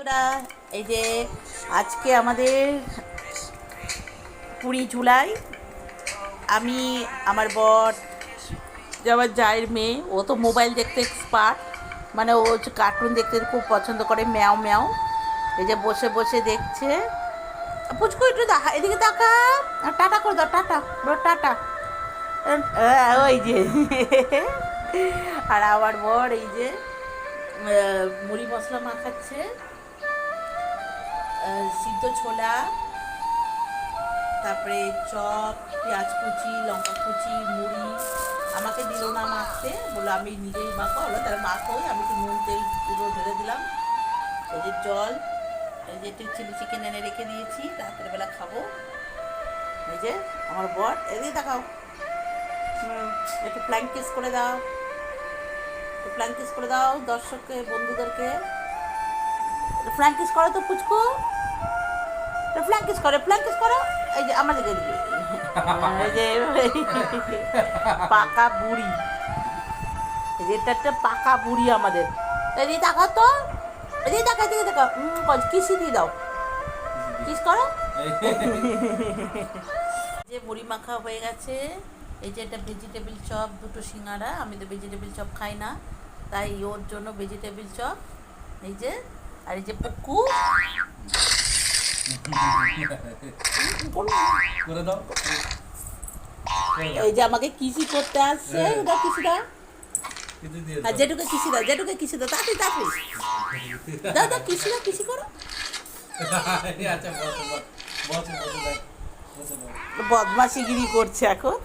বন্ধুরা, এই যে আজকে আমাদের 20 জুলাই। আমি, আমার বর, যে আমার জায়ের মেয়ে, ও তো মোবাইল দেখতে এক্সপার্ট। মানে ও হচ্ছে কার্টুন দেখতে খুব পছন্দ করে, ম্যাও ম্যাও। এই যে বসে বসে দেখছে। পুচকু একটু দেখা, এদিকে তাকা। টাটা করে দাও, টাটা বলো, টাটা। ওই যে আর আমার বর এই যে মুড়ি মশলা মাখাচ্ছে, সিদ্ধ ছোলা, তারপরে চপ, পেঁয়াজ কুচি, লঙ্কা কুচি, মুড়ি। আমাকে দিল না মাখতে, বললো আমি নিজেই মাখো। হলো তাহলে মাখো, আমি একটু নুন তেল পুরো ঢেলে দিলাম। এই যে জল, এই যে একটু চিলি চিকেন এনে রেখে দিয়েছি, রাত্রেবেলা খাবো। এই যে আমার বর, এদিকে দেখাও। একটু ফ্ল্যাঙ্ক কিস করে দাও, একটু ফ্ল্যাঙ্ক কিস করে দাও দর্শককে, বন্ধুদেরকে। ফ্ল্যাঙ্ক কিস করো তো পুচকু, ফ্ল্যাঙ্কিস করে, ফ্ল্যাঙ্কিস করো। এই যে আমাদের এই যে পাকা বুড়ি, এই যে এটা একটা পাকা বুড়ি আমাদের। এদিকে দেখাও তো, এদিকে দেখা, এদিকে দেখা। কিসি দিয়ে দাও, কিস করো। যে মুড়ি মাখা হয়ে গেছে। এই যে এটা ভেজিটেবিল চপ, দুটো সিঙ্গারা। আমি তো ভেজিটেবিল চপ খাই না, তাই ওর জন্য ভেজিটেবিল চপ। এই যে, আর এই যে পুকু করে দাও। এই যে আমাকে কিসি করতে আসছে। ওটা কিসিটা, আর যেটুকে কিসি দাও, যেটুকে কিসি দাও, তাড়াতাড়ি তাড়াতাড়ি দাও দাও, কিসি দাও, কিসি করো। আচ্ছা বসো বসো বসো বসো। বদমাশিগিরি করছে এখন।